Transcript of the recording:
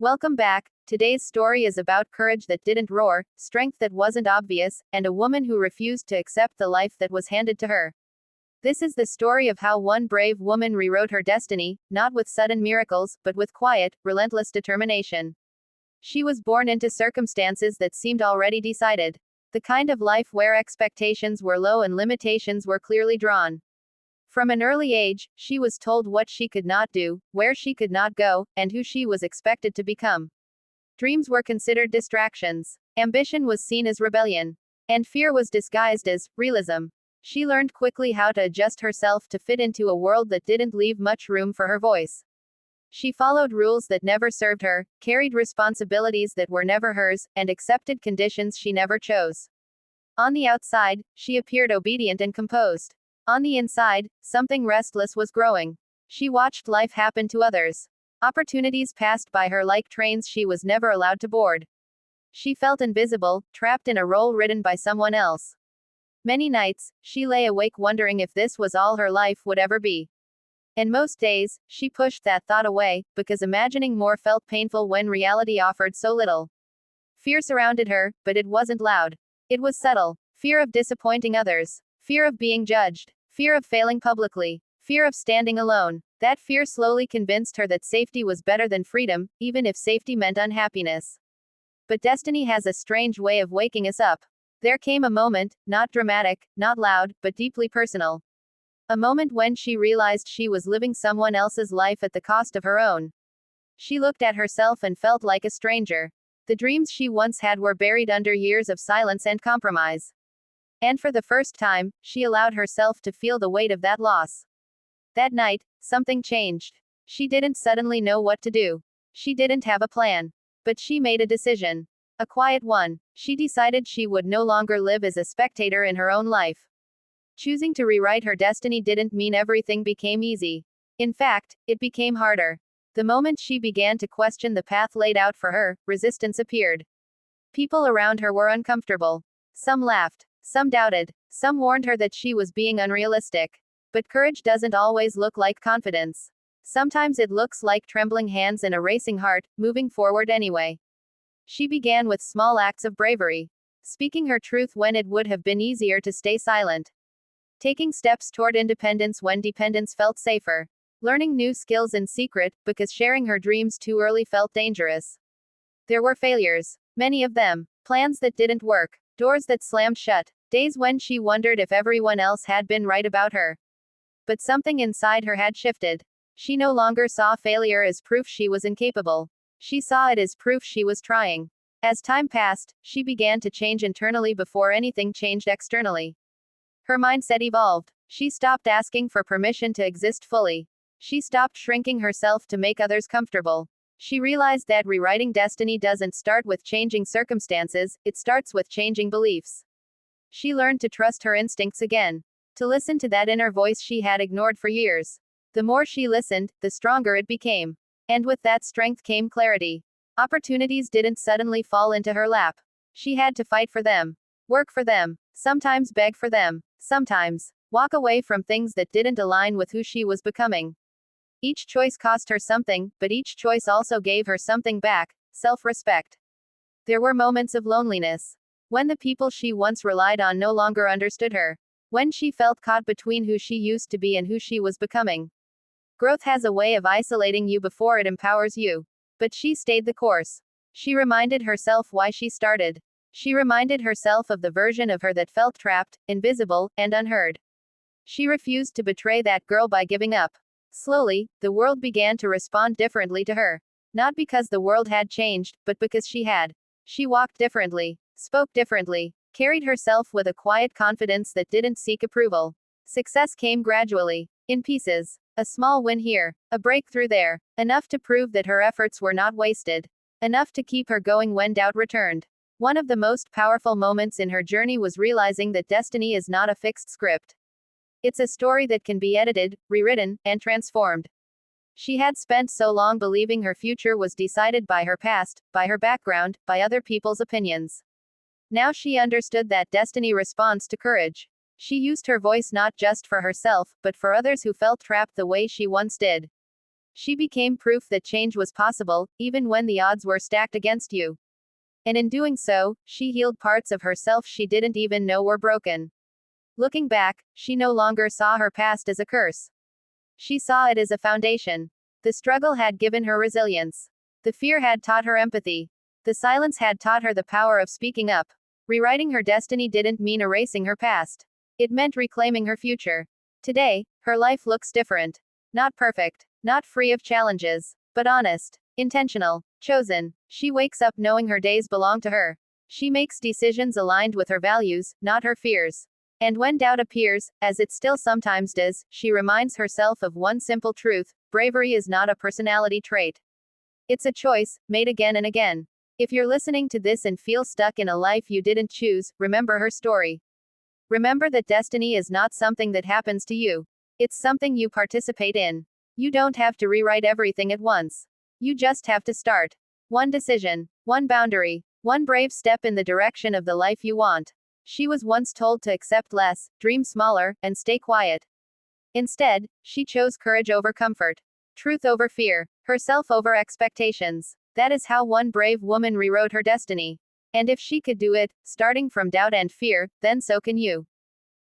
Welcome back. Today's story is about courage that didn't roar, strength that wasn't obvious, and a woman who refused to accept the life that was handed to her. This is the story of how one brave woman rewrote her destiny, not with sudden miracles, but with quiet, relentless determination. She was born into circumstances that seemed already decided. The kind of life where expectations were low and limitations were clearly drawn. From an early age, she was told what she could not do, where she could not go, and who she was expected to become. Dreams were considered distractions. Ambition was seen as rebellion. And fear was disguised as realism. She learned quickly how to adjust herself to fit into a world that didn't leave much room for her voice. She followed rules that never served her, carried responsibilities that were never hers, and accepted conditions she never chose. On the outside, she appeared obedient and composed. On the inside, something restless was growing. She watched life happen to others. Opportunities passed by her like trains she was never allowed to board. She felt invisible, trapped in a role written by someone else. Many nights, she lay awake wondering if this was all her life would ever be. And most days, she pushed that thought away, because imagining more felt painful when reality offered so little. Fear surrounded her, but it wasn't loud. It was subtle. Fear of disappointing others. Fear of being judged. Fear of failing publicly. Fear of standing alone. That fear slowly convinced her that safety was better than freedom, even if safety meant unhappiness. But destiny has a strange way of waking us up. There came a moment, not dramatic, not loud, but deeply personal. A moment when she realized she was living someone else's life at the cost of her own. She looked at herself and felt like a stranger. The dreams she once had were buried under years of silence and compromise. And for the first time, she allowed herself to feel the weight of that loss. That night, something changed. She didn't suddenly know what to do. She didn't have a plan. But she made a decision. A quiet one. She decided she would no longer live as a spectator in her own life. Choosing to rewrite her destiny didn't mean everything became easy. In fact, it became harder. The moment she began to question the path laid out for her, resistance appeared. People around her were uncomfortable. Some laughed. Some doubted. Some warned her that she was being unrealistic. But courage doesn't always look like confidence. Sometimes it looks like trembling hands and a racing heart, moving forward anyway. She began with small acts of bravery. Speaking her truth when it would have been easier to stay silent. Taking steps toward independence when dependence felt safer. Learning new skills in secret, because sharing her dreams too early felt dangerous. There were failures. Many of them. Plans that didn't work. Doors that slammed shut. Days when she wondered if everyone else had been right about her. But something inside her had shifted. She no longer saw failure as proof she was incapable. She saw it as proof she was trying. As time passed, she began to change internally before anything changed externally. Her mindset evolved. She stopped asking for permission to exist fully. She stopped shrinking herself to make others comfortable. She realized that rewriting destiny doesn't start with changing circumstances, it starts with changing beliefs. She learned to trust her instincts again. To listen to that inner voice she had ignored for years. The more she listened, the stronger it became. And with that strength came clarity. Opportunities didn't suddenly fall into her lap. She had to fight for them. Work for them. Sometimes beg for them. Sometimes walk away from things that didn't align with who she was becoming. Each choice cost her something, but each choice also gave her something back, self-respect. There were moments of loneliness. When the people she once relied on no longer understood her. When she felt caught between who she used to be and who she was becoming. Growth has a way of isolating you before it empowers you. But she stayed the course. She reminded herself why she started. She reminded herself of the version of her that felt trapped, invisible, and unheard. She refused to betray that girl by giving up. Slowly, the world began to respond differently to her. Not because the world had changed, but because she had. She walked differently, spoke differently, carried herself with a quiet confidence that didn't seek approval. Success came gradually, in pieces. A small win here, a breakthrough there, enough to prove that her efforts were not wasted. Enough to keep her going when doubt returned. One of the most powerful moments in her journey was realizing that destiny is not a fixed script. It's a story that can be edited, rewritten, and transformed. She had spent so long believing her future was decided by her past, by her background, by other people's opinions. Now she understood that destiny responds to courage. She used her voice not just for herself, but for others who felt trapped the way she once did. She became proof that change was possible, even when the odds were stacked against you. And in doing so, she healed parts of herself she didn't even know were broken. Looking back, she no longer saw her past as a curse. She saw it as a foundation. The struggle had given her resilience. The fear had taught her empathy. The silence had taught her the power of speaking up. Rewriting her destiny didn't mean erasing her past. It meant reclaiming her future. Today, her life looks different. Not perfect, not free of challenges, but honest, intentional, chosen. She wakes up knowing her days belong to her. She makes decisions aligned with her values, not her fears. And when doubt appears, as it still sometimes does, she reminds herself of one simple truth: bravery is not a personality trait. It's a choice, made again and again. If you're listening to this and feel stuck in a life you didn't choose, remember her story. Remember that destiny is not something that happens to you. It's something you participate in. You don't have to rewrite everything at once. You just have to start. One decision, one boundary, one brave step in the direction of the life you want. She was once told to accept less, dream smaller, and stay quiet. Instead, she chose courage over comfort, truth over fear, herself over expectations. That is how one brave woman rewrote her destiny. And if she could do it, starting from doubt and fear, then so can you.